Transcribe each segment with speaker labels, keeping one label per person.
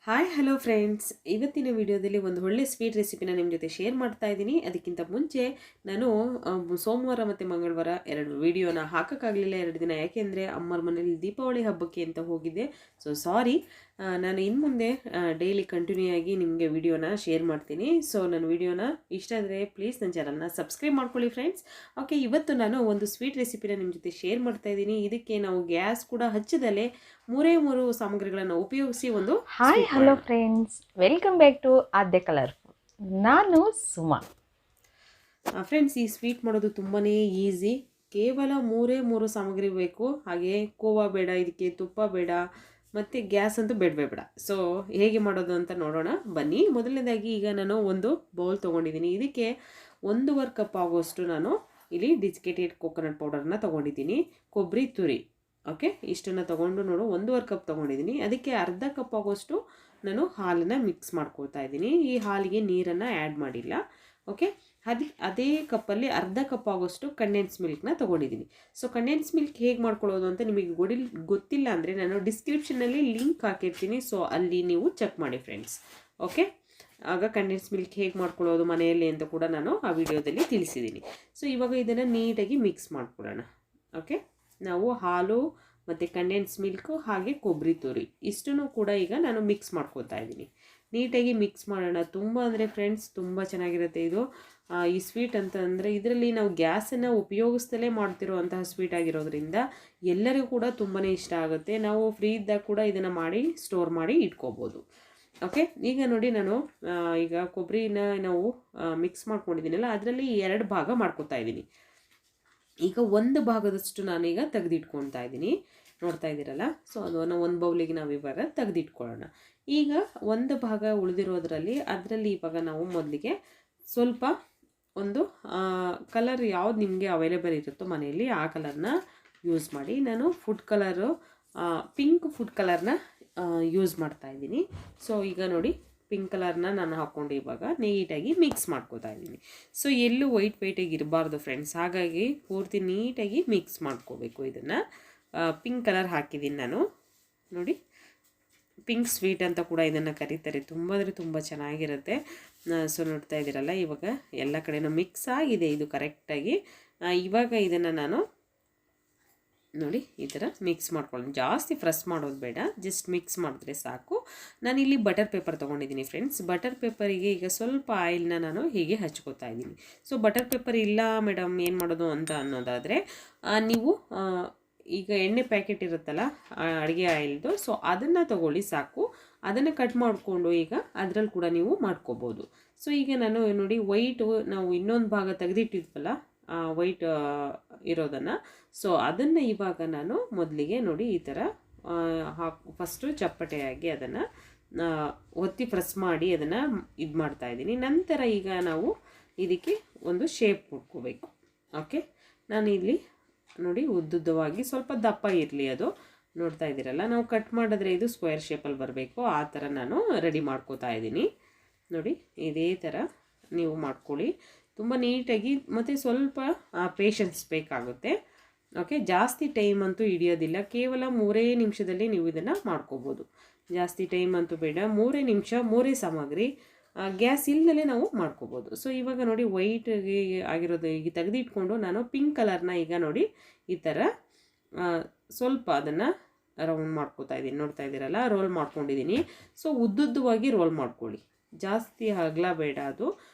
Speaker 1: Hi hello friends, ಇವತ್ತಿನ ವಿಡಿಯೋದಲ್ಲಿ ಒಂದು ಒಳ್ಳೆ ಸ್ವೀಟ್ ರೆಸಿಪಿನ ನಿಮ್ಮ ಜೊತೆ ಶೇರ್ ಮಾಡ್ತಾ ಇದ್ದೀನಿ. ಅದಕ್ಕಿಂತ ಮುಂಚೆ ನಾನು ಸೋಮವಾರ ಮತ್ತು ಮಂಗಳವಾರ ಎರಡು ವಿಡಿಯೋನ ಹಾಕೋಕ್ಕಾಗಲಿಲ್ಲ 2 ದಿನ. ಯಾಕೆಂದರೆ ಅಮ್ಮರ ಮನೇಲಿ ದೀಪಾವಳಿ ಹಬ್ಬಕ್ಕೆ ಅಂತ ಹೋಗಿದ್ದೆ. ಸೊ ಸಾರಿ, ನಾನು ಇನ್ನು ಮುಂದೆ ಡೈಲಿ ಕಂಟಿನ್ಯೂ ಆಗಿ ನಿಮಗೆ ವಿಡಿಯೋನ ಶೇರ್ ಮಾಡ್ತೀನಿ. ಸೊ ನನ್ನ ವಿಡಿಯೋನ ಇಷ್ಟ ಆದರೆ ಪ್ಲೀಸ್ ನನ್ನ ಚಾನಲ್ನ ಸಬ್ಸ್ಕ್ರೈಬ್ ಮಾಡ್ಕೊಳ್ಳಿ ಫ್ರೆಂಡ್ಸ್. ಓಕೆ, ಇವತ್ತು ನಾನು ಒಂದು ಸ್ವೀಟ್ ರೆಸಿಪಿನ ನಿಮ್ಮ ಜೊತೆ ಶೇರ್ ಮಾಡ್ತಾ ಇದ್ದೀನಿ. ಇದಕ್ಕೆ ನಾವು ಗ್ಯಾಸ್ ಕೂಡ ಹಚ್ಚದಲ್ಲೇ ಮೂರು ಸಾಮಗ್ರಿಗಳನ್ನು ಉಪಯೋಗಿಸಿ ಒಂದು
Speaker 2: hi hello friends, welcome back to Aadya colourful. ನಾನು ಸುಮಾ.
Speaker 1: ಫ್ರೆಂಡ್ಸ್, ಈ ಸ್ವೀಟ್ ಮಾಡೋದು ತುಂಬಾ ಈಸಿ. ಕೇವಲ ಮೂರು ಸಾಮಗ್ರಿ ಬೇಕು. ಹಾಗೆ ಕೋವಾ ಬೇಡ, ಇದಕ್ಕೆ ತುಪ್ಪ ಬೇಡ, ಮತ್ತು ಗ್ಯಾಸ್ ಅಂತೂ ಬೇಡ. ಸೊ ಹೇಗೆ ಮಾಡೋದು ಅಂತ ನೋಡೋಣ ಬನ್ನಿ. ಮೊದಲನೇದಾಗಿ ಈಗ ನಾನು ಒಂದು ಬೌಲ್ ತೊಗೊಂಡಿದ್ದೀನಿ. ಇದಕ್ಕೆ 1.5 ಕಪ್ ಆಗೋಷ್ಟು ನಾನು ಇಲ್ಲಿ ಡಿಸ್ಕೆಟೆಡ್ ಕೋಕೋನಟ್ ಪೌಡರ್ನ ತೊಗೊಂಡಿದ್ದೀನಿ. ಕೊಬ್ಬರಿ ತುರಿ, ಓಕೆ, ಇಷ್ಟನ್ನು ತೊಗೊಂಡು ನೋಡು 1.5 ಕಪ್ ತೊಗೊಂಡಿದ್ದೀನಿ. ಅದಕ್ಕೆ ಅರ್ಧ ಕಪ್ ಆಗೋಷ್ಟು ನಾನು ಹಾಲನ್ನು ಮಿಕ್ಸ್ ಮಾಡ್ಕೊಳ್ತಾ ಇದ್ದೀನಿ. ಈ ಹಾಲಿಗೆ ನೀರನ್ನು ಆ್ಯಡ್ ಮಾಡಿಲ್ಲ. ಓಕೆ, ಅದೇ ಕಪ್ಪಲ್ಲಿ ಅರ್ಧ ಕಪ್ ಆಗೋಷ್ಟು ಕಂಡೆನ್ಸ್ ಮಿಲ್ಕ್ನ ತೊಗೊಂಡಿದ್ದೀನಿ. ಸೊ ಕಂಡೆನ್ಸ್ ಮಿಲ್ಕ್ ಹೇಗೆ ಮಾಡ್ಕೊಳ್ಳೋದು ಅಂತ ನಿಮಗೆ ಗೊತ್ತಿಲ್ಲ ಅಂದರೆ ನಾನು ಡಿಸ್ಕ್ರಿಪ್ಷನಲ್ಲಿ ಲಿಂಕ್ ಹಾಕಿರ್ತೀನಿ. ಸೊ ಅಲ್ಲಿ ನೀವು ಚೆಕ್ ಮಾಡಿ ಫ್ರೆಂಡ್ಸ್. ಓಕೆ, ಆಗ ಕಂಡೆನ್ಸ್ ಮಿಲ್ಕ್ ಹೇಗೆ ಮಾಡ್ಕೊಳ್ಳೋದು ಮನೆಯಲ್ಲಿ ಅಂತ ಕೂಡ ನಾನು ಆ ವಿಡಿಯೋದಲ್ಲಿ ತಿಳಿಸಿದ್ದೀನಿ. ಸೊ ಇವಾಗ ಇದನ್ನು ನೀಟಾಗಿ ಮಿಕ್ಸ್ ಮಾಡ್ಕೊಳ್ಳೋಣ. ಓಕೆ, ನಾವು ಹಾಲು ಮತ್ತು ಕಂಡೆನ್ಸ್ ಮಿಲ್ಕು ಹಾಗೆ ಕೊಬ್ಬರಿ ತುರಿ ಇಷ್ಟನ್ನು ಕೂಡ ಈಗ ನಾನು ಮಿಕ್ಸ್ ಮಾಡ್ಕೊತಾ ಇದ್ದೀನಿ. ನೀಟಾಗಿ ಮಿಕ್ಸ್ ಮಾಡೋಣ. ತುಂಬ ಅಂದರೆ ಫ್ರೆಂಡ್ಸ್ ತುಂಬ ಚೆನ್ನಾಗಿರುತ್ತೆ ಇದು. ಈ ಸ್ವೀಟ್ ಅಂತಂದರೆ ಇದರಲ್ಲಿ ನಾವು ಗ್ಯಾಸನ್ನು ಉಪಯೋಗಿಸ್ತಲೇ ಮಾಡ್ತಿರೋ ಅಂತಹ ಸ್ವೀಟ್ ಆಗಿರೋದ್ರಿಂದ ಎಲ್ಲರಿಗೂ ಕೂಡ ತುಂಬಾ ಇಷ್ಟ ಆಗುತ್ತೆ. ನಾವು ಫ್ರೀ ಇದ್ದಾಗ ಕೂಡ ಇದನ್ನು ಮಾಡಿ ಸ್ಟೋರ್ ಮಾಡಿ ಇಟ್ಕೋಬೋದು. ಓಕೆ, ಈಗ ನೋಡಿ ನಾನು ಈಗ ಕೊಬ್ಬರಿನ ನಾವು ಮಿಕ್ಸ್ ಮಾಡ್ಕೊಂಡಿದ್ದೀನಲ್ಲ, ಅದರಲ್ಲಿ 2 ಭಾಗ ಮಾಡ್ಕೊತಾ ಇದ್ದೀನಿ. ಈಗ 1 ಭಾಗದಷ್ಟು ನಾನೀಗ ತೆಗೆದಿಟ್ಕೊಳ್ತಾ ಇದ್ದೀನಿ, ನೋಡ್ತಾ ಇದ್ದೀರಲ್ಲ. ಸೊ ಅದನ್ನು 1 ಬೌಲಿಗೆ ನಾವು ಇವಾಗ ತೆಗೆದಿಟ್ಕೊಳ್ಳೋಣ. ಈಗ 1 ಭಾಗ ಉಳಿದಿರೋದ್ರಲ್ಲಿ ಅದರಲ್ಲಿ ಇವಾಗ ನಾವು ಮೊದಲಿಗೆ ಸ್ವಲ್ಪ ಒಂದು ಕಲರ್ ಯಾವ್ದು ನಿಮಗೆ ಅವೈಲೇಬಲ್ ಇರುತ್ತೋ ಮನೆಯಲ್ಲಿ ಆ ಕಲರ್ನ ಯೂಸ್ ಮಾಡಿ. ನಾನು ಫುಡ್ ಕಲರು ಪಿಂಕ್ ಫುಡ್ ಕಲರ್ನ ಯೂಸ್ ಮಾಡ್ತಾ ಇದ್ದೀನಿ. ಸೊ ಈಗ ನೋಡಿ ಪಿಂಕ್ ಕಲರ್ನ ನಾನು ಹಾಕ್ಕೊಂಡು ಇವಾಗ ನೀಟಾಗಿ ಮಿಕ್ಸ್ ಮಾಡ್ಕೋತಾ ಇದ್ದೀನಿ. ಸೊ ಎಲ್ಲೂ ವೈಟಾಗಿ ಇರಬಾರ್ದು ಫ್ರೆಂಡ್ಸ್, ಹಾಗಾಗಿ ಪೂರ್ತಿ ನೀಟಾಗಿ ಮಿಕ್ಸ್ ಮಾಡ್ಕೋಬೇಕು. ಇದನ್ನು ಪಿಂಕ್ ಕಲರ್ ಹಾಕಿದ್ದೀನಿ ನಾನು. ನೋಡಿ, ಪಿಂಕ್ ಸ್ವೀಟ್ ಅಂತ ಕೂಡ ಇದನ್ನು ಕರೀತಾರೆ. ತುಂಬ ಅಂದರೆ ತುಂಬ ಚೆನ್ನಾಗಿರುತ್ತೆ. ಸೊ ನೋಡ್ತಾ ಇದ್ದೀರಲ್ಲ, ಇವಾಗ ಎಲ್ಲ ಕಡೆನೂ ಮಿಕ್ಸ್ ಆಗಿದೆ ಇದು ಕರೆಕ್ಟಾಗಿ. ಇವಾಗ ಇದನ್ನು ನಾನು ನೋಡಿ ಈ ಥರ ಮಿಕ್ಸ್ ಮಾಡ್ಕೊಳ್ಳೋಣ. ಜಾಸ್ತಿ ಫ್ರೆಶ್ ಮಾಡೋದು ಬೇಡ, ಜಸ್ಟ್ ಮಿಕ್ಸ್ ಮಾಡಿದ್ರೆ ಸಾಕು. ನಾನಿಲ್ಲಿ ಬಟರ್ ಪೇಪರ್ ತೊಗೊಂಡಿದ್ದೀನಿ ಫ್ರೆಂಡ್ಸ್. ಬಟರ್ ಪೇಪರಿಗೆ ಈಗ ಸ್ವಲ್ಪ ಆಯಿಲ್ನ ನಾನು ಹೀಗೆ ಹಚ್ಕೋತಾ ಇದ್ದೀನಿ. ಸೊ ಬಟರ್ ಪೇಪರ್ ಇಲ್ಲ ಮೇಡಮ್ ಏನು ಮಾಡೋದು ಅಂತ ಅನ್ನೋದಾದರೆ ನೀವು ಈಗ ಎಣ್ಣೆ ಪ್ಯಾಕೆಟ್ ಇರುತ್ತಲ್ಲ ಅಡುಗೆ ಆಯಿಲ್ದು, ಸೊ ಅದನ್ನು ತೊಗೊಳ್ಳಿ ಸಾಕು. ಅದನ್ನು ಕಟ್ ಮಾಡಿಕೊಂಡು ಈಗ ಅದರಲ್ಲಿ ಕೂಡ ನೀವು ಮಾಡ್ಕೋಬೋದು. ಸೊ ಈಗ ನಾನು ನೋಡಿ ವೈಟು ನಾವು ಇನ್ನೊಂದು ಭಾಗ ತೆಗೆದಿಟ್ಟಿದ್ವಲ್ಲ ವೈಟ್ ಇರೋದನ್ನು, ಸೊ ಅದನ್ನು ಇವಾಗ ನಾನು ಮೊದಲಿಗೆ ನೋಡಿ ಈ ಥರ ಫಸ್ಟು ಚಪ್ಪಟೆಯಾಗಿ ಅದನ್ನು ಒತ್ತಿ ಪ್ರೆಸ್ ಮಾಡಿ ಅದನ್ನು ಇದು ಮಾಡ್ತಾಯಿದ್ದೀನಿ. ನಂತರ ಈಗ ನಾವು ಇದಕ್ಕೆ ಒಂದು ಶೇಪ್ ಕೊಟ್ಕೋಬೇಕು. ಓಕೆ, ನಾನು ಇಲ್ಲಿ ನೋಡಿ ಉದ್ದುದ್ದವಾಗಿ ಸ್ವಲ್ಪ ದಪ್ಪ ಇರಲಿ ಅದು. ನೋಡ್ತಾ ಇದ್ದೀರಲ್ಲ, ನಾವು ಕಟ್ ಮಾಡಿದ್ರೆ ಇದು ಸ್ಕ್ವೇರ್ ಶೇಪಲ್ಲಿ ಬರಬೇಕು. ಆ ಥರ ನಾನು ರೆಡಿ ಮಾಡ್ಕೋತಾ ಇದ್ದೀನಿ. ನೋಡಿ ಇದೇ ಥರ ನೀವು ಮಾಡ್ಕೊಳ್ಳಿ. ತುಂಬ ನೀಟಾಗಿ, ಮತ್ತು ಸ್ವಲ್ಪ ಪೇಷನ್ಸ್ ಬೇಕಾಗುತ್ತೆ. ಓಕೆ, ಜಾಸ್ತಿ ಟೈಮ್ ಅಂತೂ ಹಿಡಿಯೋದಿಲ್ಲ. ಕೇವಲ 3 ನಿಮಿಷದಲ್ಲಿ ನೀವು ಇದನ್ನು ಮಾಡ್ಕೋಬೋದು. ಜಾಸ್ತಿ ಟೈಮ್ ಅಂತೂ ಬೇಡ. 3 ನಿಮಿಷ 3 ಸಾಮಗ್ರಿ, ಗ್ಯಾಸ್ ಇಲ್ಲದಲೇ ನಾವು ಮಾಡ್ಕೋಬೋದು. ಸೊ ಇವಾಗ ನೋಡಿ ವೈಟ್ಗೆ ಆಗಿರೋದು ಈಗ ತೆಗೆದಿಟ್ಕೊಂಡು ನಾನು ಪಿಂಕ್ ಕಲರ್ನ ಈಗ ನೋಡಿ ಈ ಥರ ಸ್ವಲ್ಪ ಅದನ್ನು ರೌಂಡ್ ಮಾಡ್ಕೋತಾ ಇದ್ದೀನಿ. ನೋಡ್ತಾ ಇದ್ದೀರಲ್ಲ, ರೋಲ್ ಮಾಡ್ಕೊಂಡಿದ್ದೀನಿ. ಸೊ ಉದ್ದುದ್ದವಾಗಿ ರೋಲ್ ಮಾಡ್ಕೊಳ್ಳಿ, ಜಾಸ್ತಿ ಅಗಲ ಬೇಡ ಅದು.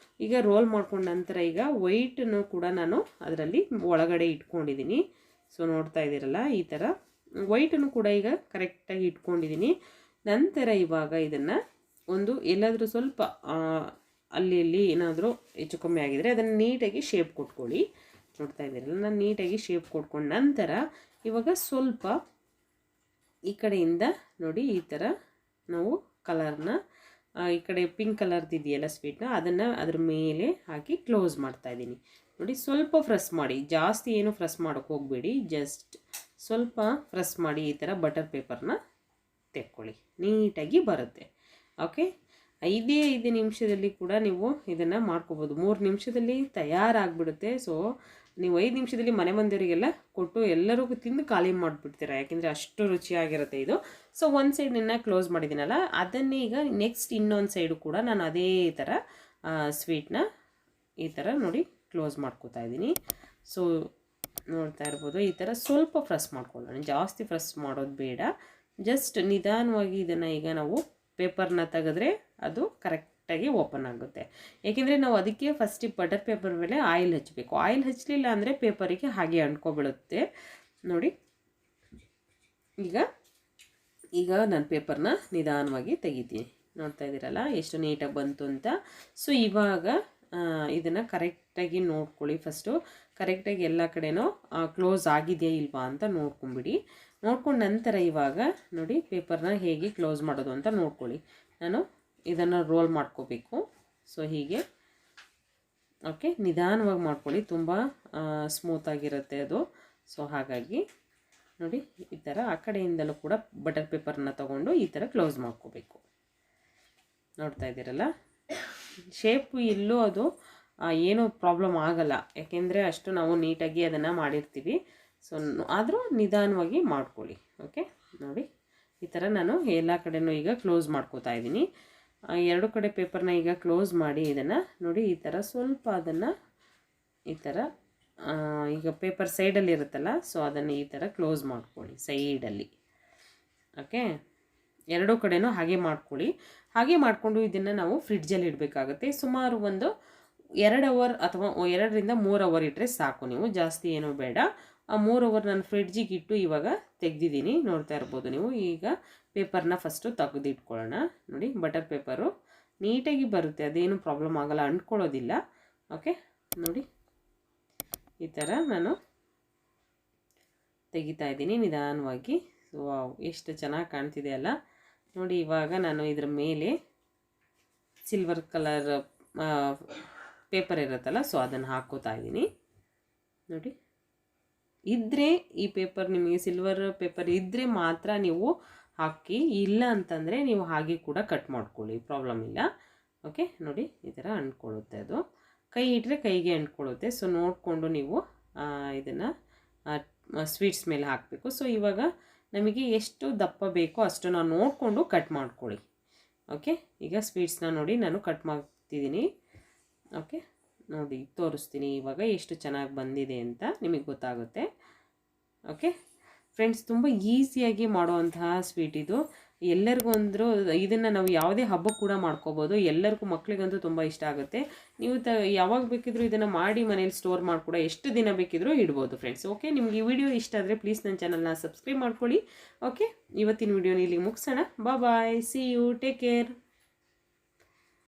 Speaker 1: ಈಗ ರೋಲ್ ಮಾಡ್ಕೊಂಡ ನಂತರ ಈಗ ವೈಟನ್ನು ಕೂಡ ನಾನು ಅದರಲ್ಲಿ ಒಳಗಡೆ ಇಟ್ಕೊಂಡಿದ್ದೀನಿ. ಸೊ ನೋಡ್ತಾ ಇದ್ದೀರಲ್ಲ, ಈ ಥರ ವೈಟನ್ನು ಕೂಡ ಈಗ ಕರೆಕ್ಟಾಗಿ ಇಟ್ಕೊಂಡಿದ್ದೀನಿ. ನಂತರ ಇವಾಗ ಇದನ್ನು ಒಂದು ಎಲ್ಲಾದರೂ ಸ್ವಲ್ಪ ಅಲ್ಲಿ ಏನಾದರೂ ಹೆಚ್ಚು ಕಮ್ಮಿ ಆಗಿದರೆ ಅದನ್ನು ನೀಟಾಗಿ ಶೇಪ್ ಕೊಟ್ಕೊಳ್ಳಿ. ನೋಡ್ತಾ ಇದ್ದೀರಲ್ಲ, ನಾನು ನೀಟಾಗಿ ಶೇಪ್ ಕೊಟ್ಕೊಂಡು ನಂತರ ಇವಾಗ ಸ್ವಲ್ಪ ಈ ಕಡೆಯಿಂದ ನೋಡಿ ಈ ಥರ ನಾವು ಕಲರ್ನ ಈ ಕಡೆ ಪಿಂಕ್ ಕಲರ್ದು ಇದೆಯಲ್ಲ ಸ್ವೀಟ್ನ, ಅದನ್ನು ಅದ್ರ ಮೇಲೆ ಹಾಕಿ ಕ್ಲೋಸ್ ಮಾಡ್ತಾಯಿದ್ದೀನಿ. ನೋಡಿ ಸ್ವಲ್ಪ ಫ್ರೆಶ್ ಮಾಡಿ, ಜಾಸ್ತಿ ಏನು ಫ್ರೆಶ್ ಮಾಡೋಕ್ಕೆ ಹೋಗಬೇಡಿ, ಜಸ್ಟ್ ಸ್ವಲ್ಪ ಫ್ರೆಶ್ ಮಾಡಿ ಈ ಥರ ಬಟರ್ ಪೇಪರ್ನ ತೆಕ್ಕೊಳ್ಳಿ, ನೀಟಾಗಿ ಬರುತ್ತೆ. ಓಕೆ, 5 ನಿಮಿಷದಲ್ಲಿ ಕೂಡ ನೀವು ಇದನ್ನು ಮಾಡ್ಕೋಬೋದು. 3 ನಿಮಿಷದಲ್ಲಿ ತಯಾರಾಗಿಬಿಡುತ್ತೆ. ಸೊ ನೀವು 5 ನಿಮಿಷದಲ್ಲಿ ಮನೆ ಮಂದಿಯವರಿಗೆಲ್ಲ ಕೊಟ್ಟು ಎಲ್ಲರಿಗೂ ತಿಂದು ಖಾಲಿ ಮಾಡಿಬಿಡ್ತೀರ, ಯಾಕೆಂದರೆ ಅಷ್ಟು ರುಚಿಯಾಗಿರುತ್ತೆ ಇದು. ಸೊ ಒಂದು ಸೈಡನ್ನ ಕ್ಲೋಸ್ ಮಾಡಿದ್ದೀನಲ್ಲ, ಅದನ್ನೇ ಈಗ ನೆಕ್ಸ್ಟ್ ಇನ್ನೊಂದು ಸೈಡು ಕೂಡ ನಾನು ಅದೇ ಥರ ಸ್ವೀಟ್ನ ಈ ಥರ ನೋಡಿ ಕ್ಲೋಸ್ ಮಾಡ್ಕೋತಾ ಇದ್ದೀನಿ. ಸೊ ನೋಡ್ತಾ ಇರ್ಬೋದು, ಈ ಥರ ಸ್ವಲ್ಪ ಫ್ರೆಸ್ ಮಾಡ್ಕೊಳ್ಳೋಣ, ಜಾಸ್ತಿ ಫ್ರೆಸ್ ಮಾಡೋದು ಬೇಡ. ಜಸ್ಟ್ ನಿಧಾನವಾಗಿ ಇದನ್ನು ಈಗ ನಾವು ಪೇಪರ್ನ ತೆಗೆದ್ರೆ ಅದು ಕರೆಕ್ಟಾಗಿ ಓಪನ್ ಆಗುತ್ತೆ. ಏಕೆಂದರೆ ನಾವು ಅದಕ್ಕೆ ಫಸ್ಟಿಗೆ ಬಟರ್ ಪೇಪರ್ ಮೇಲೆ ಆಯಿಲ್ ಹಚ್ಚಬೇಕು. ಆಯಿಲ್ ಹಚ್ಚಲಿಲ್ಲ ಅಂದರೆ ಪೇಪರಿಗೆ ಹಾಗೆ ಅಂಟ್ಕೊಬಿಡುತ್ತೆ ನೋಡಿ. ಈಗ ನಾನು ಪೇಪರ್ನ ನಿಧಾನವಾಗಿ ತೆಗಿತೀನಿ. ನೋಡ್ತಾ ಇದ್ದೀರಲ್ಲ ಎಷ್ಟು ನೀಟಾಗಿ ಬಂತು ಅಂತ. ಸೊ ಇವಾಗ ಇದನ್ನು ಕರೆಕ್ಟಾಗಿ ನೋಡ್ಕೊಳ್ಳಿ. ಫಸ್ಟು ಕರೆಕ್ಟಾಗಿ ಎಲ್ಲ ಕಡೆನೂ ಕ್ಲೋಸ್ ಆಗಿದೆಯಾ ಇಲ್ವಾ ಅಂತ ನೋಡ್ಕೊಂಬಿಡಿ. ನೋಡ್ಕೊಂಡು ನಂತರ ಇವಾಗ ನೋಡಿ ಪೇಪರ್ನ ಹೇಗೆ ಕ್ಲೋಸ್ ಮಾಡೋದು ಅಂತ ನೋಡ್ಕೊಳ್ಳಿ. ನಾನು ಇದನ್ನು ರೋಲ್ ಮಾಡ್ಕೋಬೇಕು. ಸೊ ಹೀಗೆ ಓಕೆ, ನಿಧಾನವಾಗಿ ಮಾಡ್ಕೊಳ್ಳಿ, ತುಂಬ ಸ್ಮೂತಾಗಿರುತ್ತೆ ಅದು. ಸೊ ಹಾಗಾಗಿ ನೋಡಿ ಈ ಥರ ಆ ಕಡೆಯಿಂದಲೂ ಕೂಡ ಬಟರ್ ಪೇಪರ್ನ ತೊಗೊಂಡು ಈ ಥರ ಕ್ಲೋಸ್ ಮಾಡ್ಕೋಬೇಕು. ನೋಡ್ತಾ ಇದ್ದೀರಲ್ಲ, ಶೇಪು ಎಲ್ಲೂ ಅದು ಏನೂ ಪ್ರಾಬ್ಲಮ್ ಆಗಲ್ಲ, ಯಾಕೆಂದರೆ ಅಷ್ಟು ನಾವು ನೀಟಾಗಿ ಅದನ್ನು ಮಾಡಿರ್ತೀವಿ. ಸೊ ಆದರೂ ನಿಧಾನವಾಗಿ ಮಾಡ್ಕೊಳ್ಳಿ. ಓಕೆ ನೋಡಿ ಈ ಥರ ನಾನು ಎಲ್ಲ ಕಡೆನೂ ಈಗ ಕ್ಲೋಸ್ ಮಾಡ್ಕೋತಾ ಇದ್ದೀನಿ. ಎರಡು ಕಡೆ ಪೇಪರ್ನ ಈಗ ಕ್ಲೋಸ್ ಮಾಡಿ ಇದನ್ನು ನೋಡಿ ಈ ಥರ ಸ್ವಲ್ಪ ಅದನ್ನು ಈ ಥರ ಈಗ ಪೇಪರ್ ಸೈಡಲ್ಲಿ ಇರುತ್ತಲ್ಲ, ಸೊ ಅದನ್ನು ಈ ಥರ ಕ್ಲೋಸ್ ಮಾಡ್ಕೊಳ್ಳಿ ಸೈಡಲ್ಲಿ. ಓಕೆ, ಎರಡೂ ಕಡೆನೂ ಹಾಗೆ ಮಾಡ್ಕೊಳ್ಳಿ. ಹಾಗೆ ಮಾಡಿಕೊಂಡು ಇದನ್ನು ನಾವು ಫ್ರಿಡ್ಜಲ್ಲಿ ಇಡಬೇಕಾಗುತ್ತೆ. ಸುಮಾರು ಒಂದು 2 ಅವರ್ ಅಥವಾ 2ರಿಂದ 3 ಅವರ್ ಇಟ್ಟರೆ ಸಾಕು. ನೀವು ಜಾಸ್ತಿ ಏನೂ ಬೇಡ. ಆ 3 ಅವರ್ ನಾನು ಫ್ರಿಡ್ಜಿಗೆ ಇಟ್ಟು ಇವಾಗ ತೆಗೆದಿದ್ದೀನಿ. ನೋಡ್ತಾ ಇರ್ಬೋದು ನೀವು. ಈಗ ಪೇಪರ್ನ ಫಸ್ಟು ತೆಗೆದಿಟ್ಕೊಳ್ಳೋಣ. ನೋಡಿ ಬಟರ್ ಪೇಪರು ನೀಟಾಗಿ ಬರುತ್ತೆ, ಅದೇನು ಪ್ರಾಬ್ಲಮ್ ಆಗೋಲ್ಲ, ಅಂಟ್ಕೊಳ್ಳೋದಿಲ್ಲ. ಓಕೆ ನೋಡಿ ಈ ಥರ ನಾನು ತೆಗಿತಾ ಇದ್ದೀನಿ ನಿಧಾನವಾಗಿ. ವಾವ್, ಎಷ್ಟು ಚೆನ್ನಾಗಿ ಕಾಣ್ತಿದೆ ಅಲ್ಲ ನೋಡಿ. ಇವಾಗ ನಾನು ಇದ್ರ ಮೇಲೆ ಸಿಲ್ವರ್ ಕಲರ್ ಪೇಪರ್ ಇರುತ್ತಲ್ಲ, ಸೊ ಅದನ್ನು ಹಾಕೋತಾ ಇದ್ದೀನಿ ನೋಡಿ. ಇದ್ದರೆ ಈ ಪೇಪರ್ ನಿಮಗೆ ಸಿಲ್ವರ್ ಪೇಪರ್ ಇದ್ದರೆ ಮಾತ್ರ ನೀವು ಹಾಕಿ, ಇಲ್ಲ ಅಂತಂದರೆ ನೀವು ಹಾಗೆ ಕೂಡ ಕಟ್ ಮಾಡ್ಕೊಳ್ಳಿ, ಪ್ರಾಬ್ಲಮ್ ಇಲ್ಲ. ಓಕೆ ನೋಡಿ ಈ ಥರ ಅಂಟ್ಕೊಳ್ಳುತ್ತೆ ಅದು. ಕೈ ಇಟ್ಟರೆ ಕೈಗೆ ಅಂಟ್ಕೊಳ್ಳುತ್ತೆ. ಸೊ ನೋಡಿಕೊಂಡು ನೀವು ಇದನ್ನು ಸ್ವೀಟ್ಸ್ ಮೇಲೆ ಹಾಕಬೇಕು. ಸೊ ಇವಾಗ ನಮಗೆ ಎಷ್ಟು ದಪ್ಪ ಬೇಕೋ ಅಷ್ಟು ನಾವು ನೋಡಿಕೊಂಡು ಕಟ್ ಮಾಡ್ಕೊಳ್ಳಿ. ಓಕೆ, ಈಗ ಸ್ವೀಟ್ಸ್ನ ನೋಡಿ ನಾನು ಕಟ್ ಮಾಡ್ತಿದ್ದೀನಿ. ಓಕೆ ನೋಡಿ ತೋರಿಸ್ತೀನಿ ಇವಾಗ ಎಷ್ಟು ಚೆನ್ನಾಗಿ ಬಂದಿದೆ ಅಂತ ನಿಮಗೆ ಗೊತ್ತಾಗುತ್ತೆ. ಓಕೆ ಫ್ರೆಂಡ್ಸ್, ತುಂಬ ಈಸಿಯಾಗಿ ಮಾಡುವಂತಹ ಸ್ವೀಟ್ ಇದು. ಎಲ್ಲರಿಗೂ ಅಂದರೂ ಇದನ್ನು ನಾವು ಯಾವುದೇ ಹಬ್ಬ ಕೂಡ ಮಾಡ್ಕೋಬೋದು. ಎಲ್ಲರಿಗೂ ಮಕ್ಕಳಿಗಂತೂ ತುಂಬ ಇಷ್ಟ ಆಗುತ್ತೆ. ನೀವು ಯಾವಾಗ ಬೇಕಿದ್ರೂ ಇದನ್ನು ಮಾಡಿ ಮನೇಲಿ ಸ್ಟೋರ್ ಮಾಡಿ ಕೂಡ ಎಷ್ಟು ದಿನ ಬೇಕಿದ್ರೂ ಇಡ್ಬೋದು ಫ್ರೆಂಡ್ಸ್. ಓಕೆ, ನಿಮ್ಗೆ ಈ ವಿಡಿಯೋ ಇಷ್ಟ ಆದರೆ ಪ್ಲೀಸ್ ನನ್ನ ಚಾನಲ್ನ ಸಬ್ಸ್ಕ್ರೈಬ್ ಮಾಡ್ಕೊಳ್ಳಿ. ಓಕೆ, ಇವತ್ತಿನ ವಿಡಿಯೋನ ಇಲ್ಲಿಗೆ ಮುಗಿಸೋಣ. ಬಾಯ್, ಸಿ ಯು, ಟೇಕ್ ಕೇರ್.